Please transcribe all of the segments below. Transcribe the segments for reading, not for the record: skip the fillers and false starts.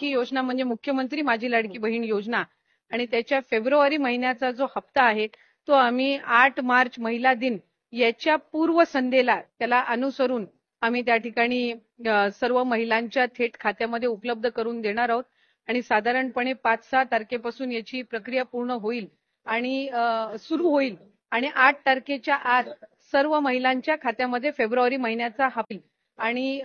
की योजना म्हणजे मुख्यमंत्री माझी लाडकी बहीण योजना आणि त्याच्या फेब्रुवारी महिन्याचा जो हप्ता आहे तो आम्ही 8 मार्च महिला दिन याच्या पूर्वसंध्येला त्याला अनुसरून आम्ही त्या ठिकाणी सर्व महिलांच्या थेट खात्यामध्ये उपलब्ध करून देणार आहोत आणि साधारणपणे 5-6 तारखेपासून याची प्रक्रिया पूर्ण होईल आणि सुरू होईल आणि 8 तारखेच्या आत सर्व महिलांच्या खात्यामध्ये फेब्रुवारी महिन्याचा हप्ता आणि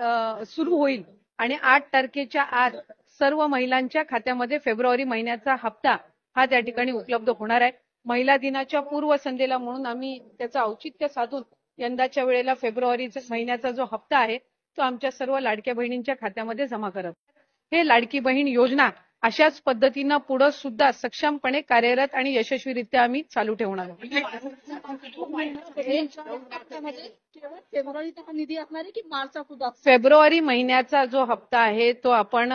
सुरू होईल आणि 8 तारखेच्या आत सर्व महिलांच्या खात्यामध्ये फेब्रुवारी महिन्याचा हप्ता हा त्या ठिकाणी उपलब्ध होणार आहे। महिला दिनाच्या पूर्वसंध्येला म्हणून आम्ही त्याचं औचित्य साधून यंदाच्या वेळेला फेब्रुवारी महिन्याचा जो हप्ता आहे तो आमच्या सर्व लाडक्या बहिणींच्या खात्यामध्ये जमा करत हे लाडकी बहीण योजना अशाच पद्धतीने पुढे सुद्धा सक्षमपणे कार्यरत आणि यशस्वीरित्या आम्ही चालू ठेवणार आहोत। फेब्रुवारी महिन्याचा जो हप्ता आहे तो आपण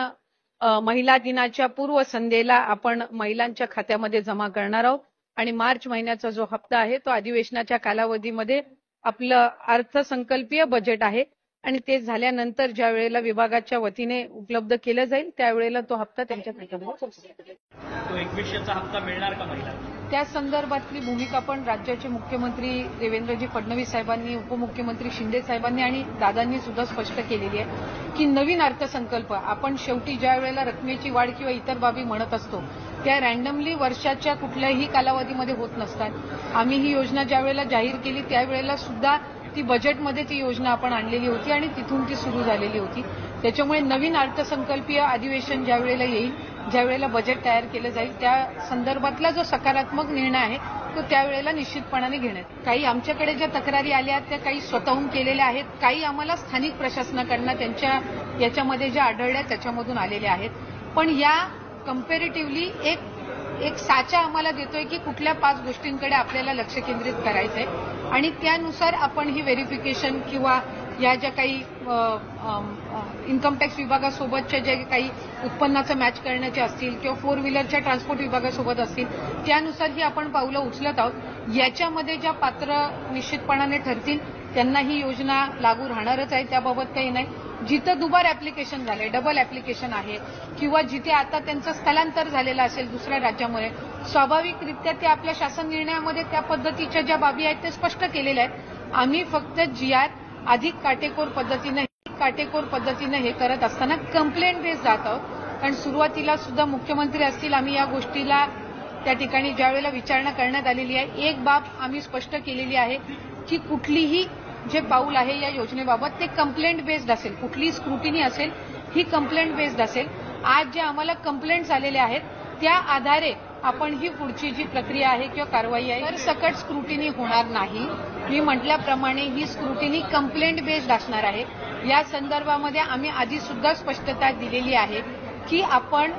महिला दिनाच्या पूर्वसंध्येला आपण महिलांच्या खात्यामध्ये जमा करणार आहोत आणि मार्च महिन्याचा जो हप्ता आहे तो अधिवेशनाच्या कालावधीमध्ये आपलं अर्थसंकल्पीय बजेट आहे आणि ते झाल्यानंतर ज्या वेळेला विभागाच्या वतीने उपलब्ध केलं जाईल त्यावेळेला तो हप्ता त्यांच्या खात्यामध्ये तो 2100चा हप्ता मिळणार का महिलांना? त्या संदर्भातली भूमिका पण राज्याचे मुख्यमंत्री देवेंद्रजी फडणवीस साहेबांनी, उपमुख्यमंत्री शिंदे साहेबांनी आणि दादांनी सुद्धा स्पष्ट केलेली आहे की नवीन अर्थसंकल्प आपण शेवटी ज्या वेळेला रकमेची वाढ किंवा इतर बाबी म्हणत असतो त्या रँडमली वर्षाच्या कुठल्याही कालावधीमध्ये होत नसतात। आम्ही ही योजना ज्या वेळेला जाहीर केली त्यावेळेला सुद्धा ती बजेटमध्ये ती योजना आपण आणलेली होती आणि तिथून ती सुरू झालेली होती। त्याच्यामुळे नवीन अर्थसंकल्पीय अधिवेशन ज्या वेळेला येईल, ज्या वेळेला बजेट तयार केलं जाईल त्या संदर्भातला जो सकारात्मक निर्णय आहे तो त्यावेळेला निश्चितपणाने घेण्यात। काही आमच्याकडे ज्या तक्रारी आल्या आहेत त्या काही स्वतःहून केलेल्या आहेत, काही आम्हाला स्थानिक प्रशासनाकडनं त्यांच्या याच्यामध्ये ज्या आढळल्या त्याच्यामधून आलेल्या आहेत। पण या कंपॅरेटिव्हली एक साचा आम्हाला देतोय की कुठल्या 5 गोष्टींकडे आपल्याला लक्ष केंद्रित करायचंय आणि त्यानुसार आपण ही व्हेरिफिकेशन किंवा या ज्या काही इन्कम टॅक्स विभागासोबतच्या जे काही उत्पन्नाचं मॅच करण्याचे असतील किंवा 4 व्हीलरच्या ट्रान्सपोर्ट विभागासोबत असतील त्यानुसार ही आपण पावलं उचलत आहोत। याच्यामध्ये ज्या पात्र निश्चितपणाने ठरतील त्यांना ही योजना लागू राहणारच आहे, त्याबाबत काही नाही। जिथं दुबार ऍप्लिकेशन झाले, डबल ऍप्लिकेशन आहे किंवा जिथे आता त्यांचं स्थलांतर झालेलं असेल दुसऱ्या राज्यामध्ये स्वाभाविकरित्या ते आपल्या शासन निर्णयामध्ये त्या पद्धतीच्या ज्या बाबी आहेत ते स्पष्ट केलेल्या आहेत। आम्ही फक्त GR अधिक काटेकोर पद्धतीने हे करत असताना कंप्लेंट बेस जात आहोत कारण सुरुवातीला सुद्धा मुख्यमंत्री असतील आम्ही या गोष्टीला त्या ठिकाणी ज्यावेळेला विचारणा करण्यात आलेली आहे एक बाब आम्ही स्पष्ट केलेली आहे की कुठलीही जे पाऊल आहे या योजनेबाबत ते कंप्लेंट बेस्ड असेल, कुठलीही स्क्रुटिनी असेल ही कंप्लेंट बेस्ड असेल। आज जे आम्हाला कंप्लेंट्स आलेल्या आहेत त्या आधारे आपण ही पुढची जी प्रक्रिया आहे किंवा कारवाई आहे तर सकट स्क्रुटिनी होणार नाही। मी म्हटल्याप्रमाणे ही स्क्रुटिनी कंप्लेंट बेस्ड असणार आहे। या संदर्भामध्ये आम्ही आधी सुद्धा स्पष्टता दिलेली आहे की आपण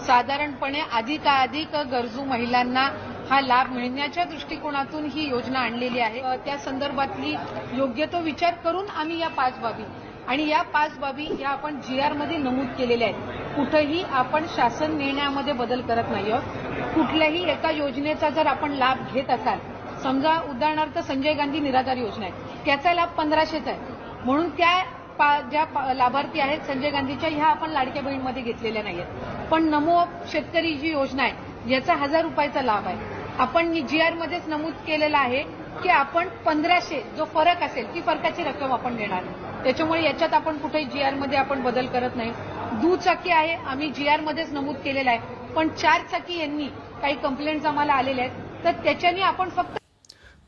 साधारणपणे अधिकाधिक गरजू महिलांना हा लाभ मिळण्याच्या दृष्टिकोनातून ही योजना आणलेली आहे। त्या संदर्भातली योग्य तो विचार करून आम्ही या 5 बाबी आणि या 5 बाबी या आपण GR मध्ये नमूद केलेल्या आहेत। कुठेही आपण शासन निर्णयामध्ये बदल करत नाही आहोत। कुठल्याही एका योजनेचा जर आपण लाभ घेत असाल, समजा उदाहरणार्थ संजय गांधी निराधार योजना आहे त्याचा लाभ 1500चा आहे म्हणून त्या ज्या लाभार्थी आहेत संजय गांधीच्या ह्या आपण लाडक्या बहीणमध्ये घेतलेल्या नाहीत। पण नमो शेतकरी जी योजना आहे याचा 1000 रुपयाचा लाभ आहे, आपण GR मध्येच नमूद केलेला आहे की आपण 1500 जो फरक असेल ती फरकाची रक्कम आपण देणार। त्याच्यामुळे याच्यात आपण कुठेही GR मध्ये आपण बदल करत नाही। दुचाकी आहे आम्ही GR मध्येच नमूद केलेला आहे पण 4 चाकी यांनी काही कंप्लेंट्स आम्हाला आलेल्या आहेत तर त्याच्याने आपण फक्त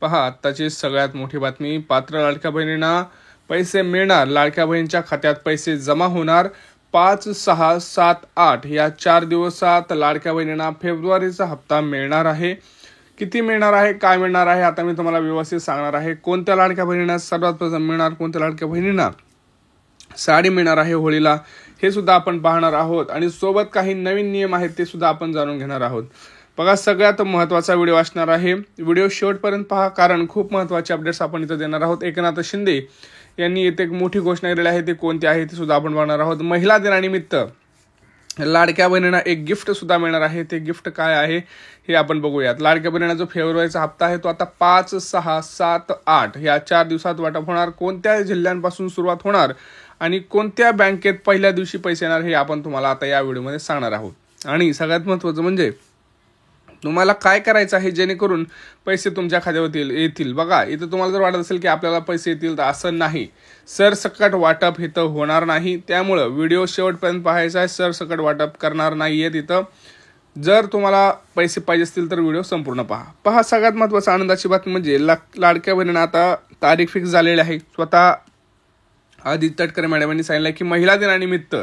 पहा आत्ताची सगळ्यात मोठी बातमी। पात्र लाडक्या बहिणींना पैसे मिळणार, लाडक्या बहिणींच्या खात्यात पैसे जमा होणार। 5, 6, 7, 8 या 4 दिवसात लाडक्या बहिणींना फेब्रुवारीचा हप्ता मिळणार आहे। किती मिळणार आहे, काय मिळणार आहे आता मी तुम्हाला व्यवस्थित सांगणार आहे। कोणत्या लाडक्या बहिणींना सर्वात प्रथम मिळणार, कोणत्या लाडक्या बहिणींना साडी मिळणार आहे होळीला हे सुद्धा आपण पाहणार आहोत आणि सोबत काही नवीन नियम आहेत ते सुद्धा आपण जाणून घेणार आहोत। बघा सगळ्यात महत्त्वाचा व्हिडिओ असणार आहे, व्हिडिओ शेवटपर्यंत पहा कारण खूप महत्त्वाचे अपडेट्स आपण इथं देणार आहोत। एकनाथ शिंदे यांनी इथे एक मोठी घोषणा केलेली आहे, ते कोणती आहे ते सुद्धा आपण पाहणार आहोत। महिला दिनानिमित्त लाडक्या बहिणींना एक गिफ्ट सुद्धा मिळणार आहे, ते गिफ्ट काय आहे हे आपण बघूयात। लाडक्या बहिणींना जो फेब्रुवारीचा हप्ता आहे तो आता 5, 6, 7, 8 या 4 दिवसात वाटप होणार। कोणत्या जिल्ह्यांपासून सुरुवात होणार आणि कोणत्या बँकेत पहिल्या दिवशी पैसे येणार हे आपण तुम्हाला आता या व्हिडिओमध्ये सांगणार आहोत। आणि सगळ्यात महत्त्वाचं म्हणजे तुम्हाला काय करायचं आहे जेणेकरून पैसे तुमच्या खात्यावर येतील। बघा, इथं तुम्हाला जर वाटत असेल की आपल्याला पैसे येतील, तर असं नाही, सरसकट वाटप इथं होणार नाही। त्यामुळं व्हिडिओ शेवटपर्यंत पाहायचा आहे, सरसकट वाटप करणार नाहीये तिथं। जर तुम्हाला पैसे पाहिजे असतील तर व्हिडिओ संपूर्ण पहा। सगळ्यात महत्त्वाची आनंदाची बातमी म्हणजे लाडक्या बहिणींना आता तारीख फिक्स झालेली आहे। स्वतः आदित्य तटकरे मॅडम यांनी सांगितलं की महिला दिनानिमित्त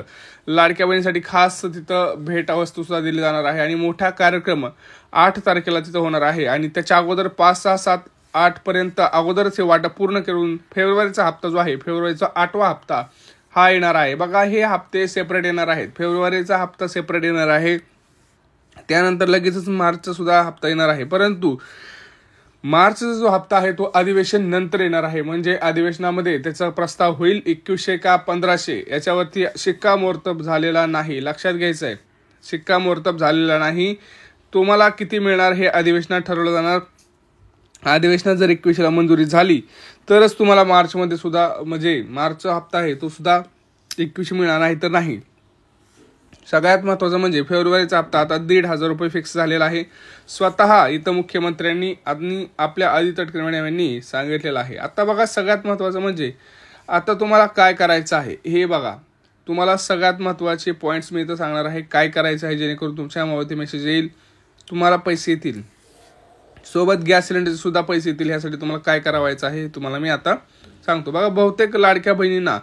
लाडक्या बहिणीसाठी खास तिथं भेटवस्तू सुद्धा दिली जाणार आहे आणि मोठा कार्यक्रम 8 तारखेला तिथं होणार आहे। आणि त्याच्या अगोदर 5, 6, 7, 8 पर्यंत अगोदरच हे वाटप पूर्ण करून फेब्रुवारीचा हप्ता जो आहे, फेब्रुवारीचा 8वा हप्ता हा येणार आहे। बघा, हे हप्ते सेपरेट येणार आहेत। फेब्रुवारीचा हप्ता सेपरेट येणार आहे, त्यानंतर लगेचच मार्चचा सुद्धा हप्ता येणार आहे। परंतु मार्चचा जो हप्ता आहे तो अधिवेशन नंतर येणार आहे। म्हणजे अधिवेशनामध्ये त्याचा प्रस्ताव होईल 2100 का 1500 याच्यावरती शिक्कामोर्तब झालेला नाही, लक्षात घ्यायचं आहे, शिक्कामोर्तब झालेला नाही। तुम्हाला किती मिळणार हे अधिवेशनात ठरवलं जाणार। अधिवेशनात जर 2100ला मंजुरी झाली तरच तुम्हाला मार्चमध्ये सुद्धा म्हणजे मार्चचा हप्ता आहे तो सुद्धा 2100 मिळणार, नाही तर नाही। सगळ्यात महत्त्वाचं म्हणजे फेब्रुवारीचा हप्ता आता 1,500 रुपये फिक्स झालेला आहे। स्वतः इथं मुख्यमंत्र्यांनी आणि आपल्या आदित्य तटकरे मॅडम यांनी सांगितलेलं आहे। आता बघा, सगळ्यात महत्त्वाचं म्हणजे आता तुम्हाला काय करायचं आहे हे बघा। तुम्हाला सगळ्यात महत्त्वाचे पॉईंट्स मी इथं सांगणार आहे, काय करायचं आहे जेणेकरून तुमच्या मोबाईलवरती मेसेज येईल, तुम्हाला पैसे येतील, सोबत गॅस सिलेंडरचे सुद्धा पैसे येतील। ह्यासाठी तुम्हाला काय करावायचं आहे तुम्हाला मी आता सांगतो। बघा, बहुतेक लाडक्या बहिणींना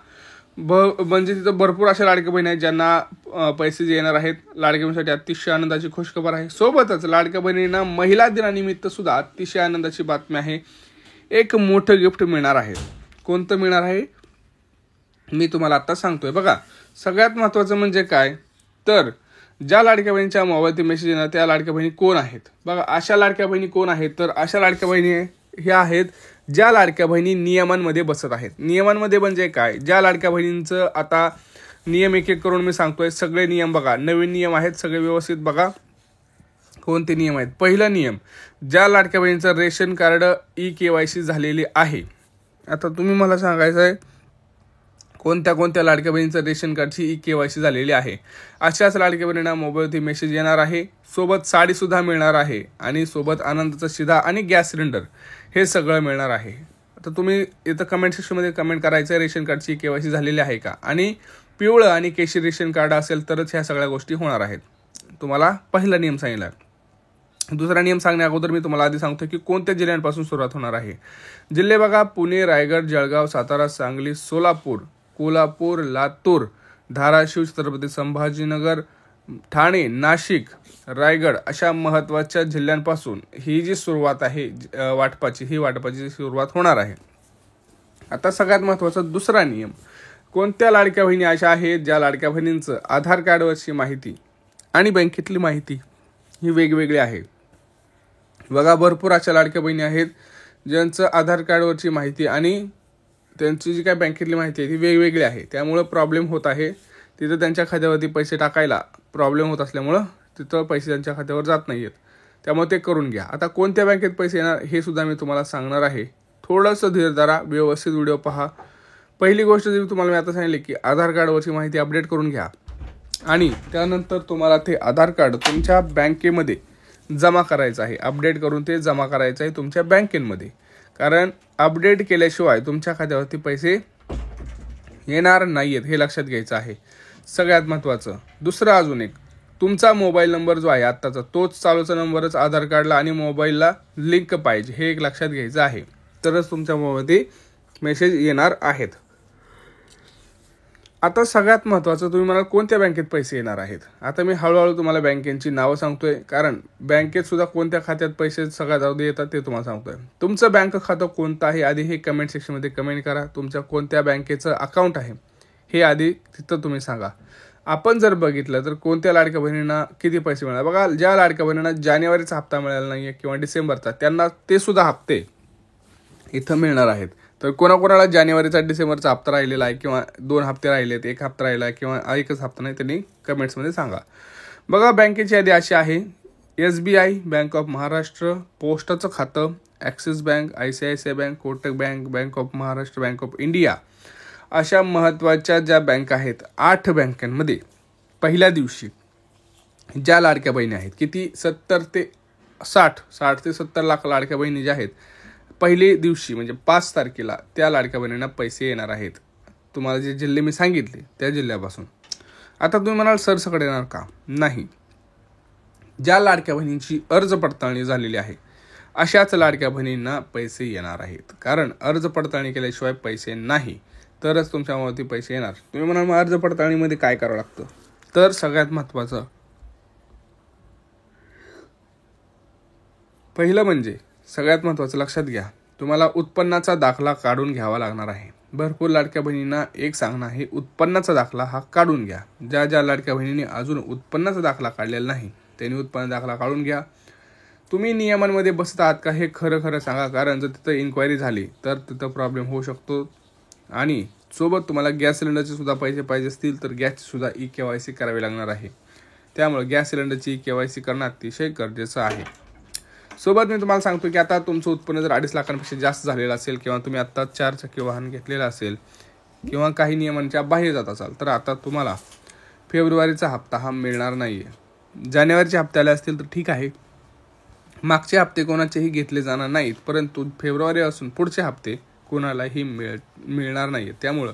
म्हणजे तिथं भरपूर अशा लाडक्या बहिणी आहेत ज्यांना पैसे येणार आहेत। लाडक्या बहिणीसाठी अतिशय आनंदाची खुशखबर आहे। सोबतच लाडक्या बहिणींना महिला दिनानिमित्त सुद्धा अतिशय आनंदाची बातमी आहे, एक मोठं गिफ्ट मिळणार आहे। कोणतं मिळणार आहे मी तुम्हाला आता सांगतोय। बघा, सगळ्यात महत्त्वाचं म्हणजे काय तर ज्या लाडक्या बहिणीच्या मोबाईलवरती मेसेज येणार त्या लाडक्या बहिणी कोण आहेत। बघा, अशा लाडक्या बहिणी कोण आहेत तर अशा लाडक्या बहिणी ह्या आहेत ज्या लाडक्या बहिणी नियमांमध्ये बसत आहेत। नियमांमध्ये म्हणजे काय, ज्या लाडक्या बहिणींचं आता नियम एक एक करून मी सांगतोय, सगळे नियम बघा, नवीन नियम आहेत, सगळे व्यवस्थित बघा कोणते नियम आहेत। पहिला नियम, ज्या लाडक्या बहिणीचं रेशन कार्ड EKYC झालेली आहे। आता तुम्ही मला सांगायचं आहे कोणत्या कोणत्या लाडक्या बहिणीचं रेशन कार्डची EKYC झालेली आहे। अशाच लाडक्या बहिणींना मोबाईलवरती मेसेज येणार आहे, सोबत साडी सुद्धा मिळणार आहे आणि सोबत आनंदाचा शिधा आणि गॅस सिलेंडर हे सगळं मिळणार आहे। आता तुम्ही इथं कमेंट सेक्शनमध्ये कमेंट करायचं आहे रेशन कार्डची EKYC झालेली आहे का, आणि पिवळं आणि केशरी रेशन कार्ड असेल तरच ह्या सगळ्या गोष्टी होणार आहेत। तुम्हाला पहिला नियम सांगितला। दुसरा नियम सांगण्या अगोदर मी तुम्हाला आधी सांगतो की कोणत्या जिल्ह्यांपासून सुरुवात होणार आहे। जिल्हे बघा, पुणे, रायगड, जळगाव, सातारा, सांगली, सोलापूर, कोल्हापूर, लातूर, धाराशिव, छत्रपती संभाजीनगर, ठाणे, नाशिक, रायगड अशा महत्त्वाच्या जिल्ह्यांपासून ही जी सुरुवात आहे वाटपाची सुरुवात होणार आहे। आता सगळ्यात महत्त्वाचा दुसरा नियम, कोणत्या लाडक्या बहिणी अशा आहेत ज्या लाडक्या बहिणींचं आधार कार्डवरची माहिती आणि बँकेतली माहिती ही वेगवेगळी आहे। बघा, भरपूर अशा लाडक्या बहिणी आहेत ज्यांचं आधार कार्डवरची माहिती आणि त्यांची जी काय बँकेतली माहिती आहे ती वेगवेगळी आहे। त्यामुळं प्रॉब्लेम होत आहे, तिथं त्यांच्या खात्यावरती पैसे टाकायला प्रॉब्लेम होत असल्यामुळं तिथं पैसे त्यांच्या खात्यावर जात नाही आहेत, त्यामुळे ते करून घ्या। आता कोणत्या बँकेत पैसे येणार हे सुद्धा मी तुम्हाला सांगणार आहे, थोडंसं धीर धरा, व्यवस्थित व्हिडिओ पहा। पहिली गोष्ट जी तुम्हाला मी आता सांगितली की आधार कार्डवरची माहिती अपडेट करून घ्या आणि त्यानंतर तुम्हाला ते आधार कार्ड तुमच्या बँकेमध्ये जमा करायचं आहे, अपडेट करून ते जमा करायचं आहे तुमच्या बँकेमध्ये, कारण अपडेट केल्याशिवाय तुमच्या खात्यावरती पैसे येणार नाही आहेत, हे लक्षात घ्यायचं आहे। सगळ्यात महत्त्वाचं दुसरं अजून एक, तुमचा मोबाईल नंबर जो आहे आत्ताचा तोच चालूचा नंबरच आधार कार्डला आणि मोबाईलला लिंक पाहिजे, हे एक लक्षात घ्यायचं आहे, तरच तुमच्या मोबाईलमध्ये मेसेज येणार आहेत। आता सगळ्यात महत्त्वाचं, तुम्ही मला कोणत्या बँकेत पैसे येणार आहेत। आता मी हळूहळू तुम्हाला बँकेची नावं सांगतोय, कारण बँकेत सुद्धा कोणत्या खात्यात पैसे सगळ्यात अगोदर येतात ते तुम्हाला सांगतोय। तुमचं बँक खातं कोणतं आहे आधी हे कमेंट सेक्शनमध्ये कमेंट करा। तुमच्या कोणत्या बँकेचं अकाउंट आहे हे आधी तिथं तुम्ही सांगा। आपण जर बघितलं तर कोणत्या लाडक्या बहिणींना किती पैसे मिळणार, बघा, ज्या लाडक्या बहिणींना जानेवारीचा हप्ता मिळाला नाहीये किंवा डिसेंबरचा, त्यांना ते सुद्धा हप्ते इथं मिळणार आहेत। तर कोणाकोणाला जानेवारीचा डिसेंबरचा हप्ता राहिलेला आहे किंवा 2 हप्ते राहिलेत, 1 हप्ता राहिला आहे किंवा एकच हप्ता नाही, त्यांनी कमेंट्समध्ये सांगा। बघा, बँकेची यादी अशी आहे, SBI, बँक ऑफ महाराष्ट्र, पोस्टाचं खातं, axis bank, ICICI bank, Kotak bank, bank of Maharashtra, bank of India, अशा महत्त्वाच्या ज्या बँका आहेत 8 बँकांमध्ये पहिल्या दिवशी ज्या लाडक्या बहिणी आहेत, किती 60 ते 70 लाख लाडक्या बहिणी ज्या आहेत, पहिल्या दिवशी म्हणजे 5 तारखेला त्या लाडक्या बहिणींना पैसे येणार आहेत. तुम्हाला जे जिल्हे मी सांगितले त्या जिल्ह्यापासून. आता तुम्ही म्हणाल सरसकट येणार का? नाही. ज्या लाडक्या बहिणींची अर्ज पडताळणी झालेली आहे अशाच लाडक्या बहिणींना पैसे येणार आहेत. कारण अर्ज पडताळणी केल्याशिवाय पैसे नाही, तरच तुमच्यावरती पैसे येणार. तुम्ही म्हणाल मग अर्ज पडताळणीमध्ये काय करावं लागतं? तर सगळ्यात महत्त्वाचं पहिलं म्हणजे सगळ्यात महत्त्वाचं लक्षात घ्या, तुम्हाला उत्पन्नाचा दाखला काढून घ्यावा लागणार आहे. भरपूर लाडक्या बहिणींना एक सांगणं आहे, उत्पन्नाचा दाखला हा काढून घ्या. ज्या लाडक्या बहिणींनी अजून उत्पन्नाचा दाखला काढलेला नाही त्यांनी उत्पन्न दाखला काढून घ्या. तुम्ही नियमांमध्ये बसत आहात का हे खरं सांगा, कारण जर तिथं इन्क्वायरी झाली तर तिथं प्रॉब्लेम होऊ शकतो. आणि सोबत तुम्हाला गॅस सिलेंडरचे सुद्धा पैसे पाहिजे असतील तर गॅसची सुद्धा KYC करावी लागणार आहे. त्यामुळे गॅस सिलेंडरची KYC करणं अतिशय गरजेचं आहे. सोबत मी तुम्हाला सांगतो की आता तुमचं उत्पन्न जर 2.5 लाखांपेक्षा जास्त झालेलं असेल किंवा तुम्ही आता 4 चाकी वाहन घेतलेलं असेल किंवा काही नियमांच्या बाहेर जात असाल तर आता तुम्हाला फेब्रुवारीचा हप्ता हा मिळणार नाही आहे. जानेवारीचे हप्ते आले असतील तर ठीक आहे, मागचे हप्ते कोणाचेही घेतले जाणार नाहीत, परंतु फेब्रुवारी असून पुढचे हप्ते कोणालाही मिळणार नाहीत. त्यामुळं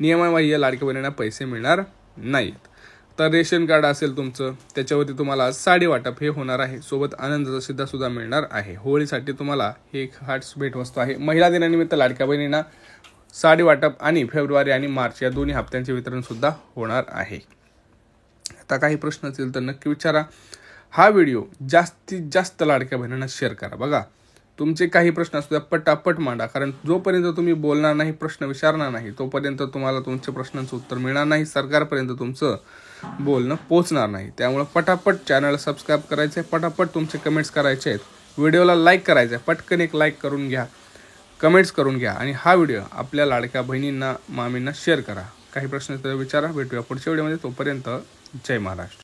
नियमाबाह्य लाडक्या बहिणींना पैसे मिळणार नाहीत. तर रेशन कार्ड असेल तुमचं त्याच्यावरती तुम्हाला साडी वाटप हे होणार आहे. सोबत आनंदाचा सुद्धा मिळणार आहे. होळीसाठी तुम्हाला हे एक खास भेटवस्तू आहे. महिला दिनानिमित्त लाडक्या बहिणींना साडी वाटप आणि फेब्रुवारी आणि मार्च या दोन्ही हप्त्यांचे वितरण सुद्धा होणार आहे. आता काही प्रश्न असतील तर नक्की विचारा. हा व्हिडिओ जास्तीत जास्त लाडक्या बहिणींना शेअर करा. बघा, तुमचे काही प्रश्न असू द्या पटापट मांडा, कारण जोपर्यंत तुम्ही बोलणार नाही, प्रश्न विचारणार नाही, तोपर्यंत तुम्हाला तुमच्या प्रश्नांचं उत्तर मिळणार नाही, सरकारपर्यंत तुमचं बोलणं पोहोचणार नाही. त्यामुळे पटापट चॅनलला सबस्क्राईब करायचं आहे, पटापट तुमचे कमेंट्स करायचे आहेत, व्हिडिओला लाईक करायचं आहे, पटकन एक लाईक करून घ्या, कमेंट्स करून घ्या आणि हा व्हिडिओ आपल्या लाडक्या बहिणींना मामींना शेअर करा. काही प्रश्न तर विचारा. भेटूया पुढच्या व्हिडिओमध्ये. तोपर्यंत जय महाराष्ट्र.